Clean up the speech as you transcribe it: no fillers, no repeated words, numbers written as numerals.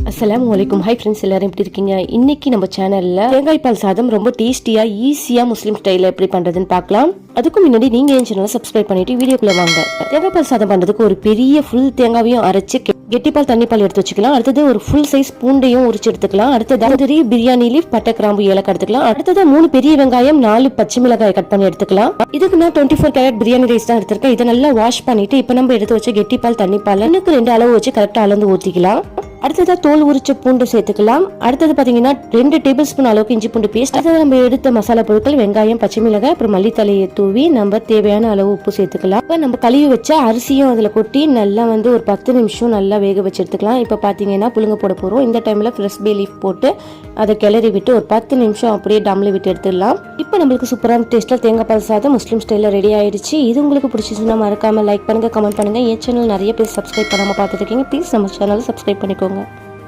அஸ்ஸலாமுஅலைக்கும். Hi friends, எல்லாரும் எப்படி இருக்கீங்க? இன்னைக்கு நம்ம சேனல்ல தேங்காய் பால் சாதம் ரொம்ப டேஸ்டியா ஈஸியா முஸ்லீம் ஸ்டைல எப்படி பண்றதுன்னு பார்க்கலாம். அதுக்கு முன்னாடி நீங்க என் சேனலை சப்ஸ்கிரைப் பண்ணிட்டு வீடியோக்குள்ள வாங்க. தேங்காய் பால் சாதம் பண்றதுக்கு ஒரு பெரிய ஃபுல் தேங்காவையும் அரைச்சு கெட்டிப்பால் தண்ணிப்பால் எடுத்து வச்சுக்கலாம். அடுத்தது ஒரு ஃபுல் சைஸ் பூண்டையும் உரிச்சு எடுத்துக்கலாம். அடுத்தது பிரியாணி லீஃப், பட்டை, கிராம்பு, ஏலக்காய் எடுத்துக்கலாம். அடுத்தது 3 பெரிய வெங்காயம், 4 பச்சை மிளகாய் கட் பண்ணி எடுத்துக்கலாம். இதுக்கு நான் 24 கேரட் பிரியாணி ரைஸ் தான் எடுத்திருக்கேன். இதை நல்லா வாஷ் பண்ணிட்டு இப்ப நம்ம எடுத்து வச்ச கெட்டிப்பால் தண்ணிப்பால் 2 அளவு வச்சு கரெக்டா அளந்து ஊத்திக்கலாம். அடுத்ததா தோல் உரிச்ச பூண்டு சேர்த்துக்கலாம். அடுத்தது பாத்தீங்கன்னா 2 டேபிள் ஸ்பூன் அளவுக்கு இஞ்சி பூண்டு பேஸ்ட். அடுத்தது நம்ம எடுத்த மசாலா பொருட்கள் வெங்காயம், பச்சை மிளகாய், அப்புறம் மல்லித்தலையை தூவி நம்ம தேவையான அளவு உப்பு சேர்த்துக்கலாம். இப்ப நம்ம கழுவி வச்ச அரிசியும் அதுல கொட்டி நல்லா ஒரு 10 நிமிஷம் நல்லா வேக வச்சு எடுத்துக்கலாம். இப்ப பாத்தீங்கன்னா புழுங்க போட போறோம். இந்த டைம்ல ஃப்ரெஷ் பே லீஃப் போட்டு அதை கிளறி விட்டு ஒரு 10 நிமிஷம் அப்படியே டம்ல விட்டு எடுத்துடலாம். இப்ப நம்மளுக்கு சூப்பரான டேஸ்ட்ல தேங்காய் பால் சாதம் முஸ்லீம் ஸ்டைல ரெடி ஆயிடுச்சு. இது உங்களுக்கு பிடிச்சிச்சுன்னா மறக்காம லைக் பண்ணுங்க, கமெண்ட் பண்ணுங்க. என் சேனல் நிறைய பேர் சப்ஸ்கிரைப் பண்ணாம பார்த்துட்டு இருக்கீங்க. ப்ளீஸ் நம்ம சேனல் சப்ஸ்கிரைப் பண்ணிக்கோங்க.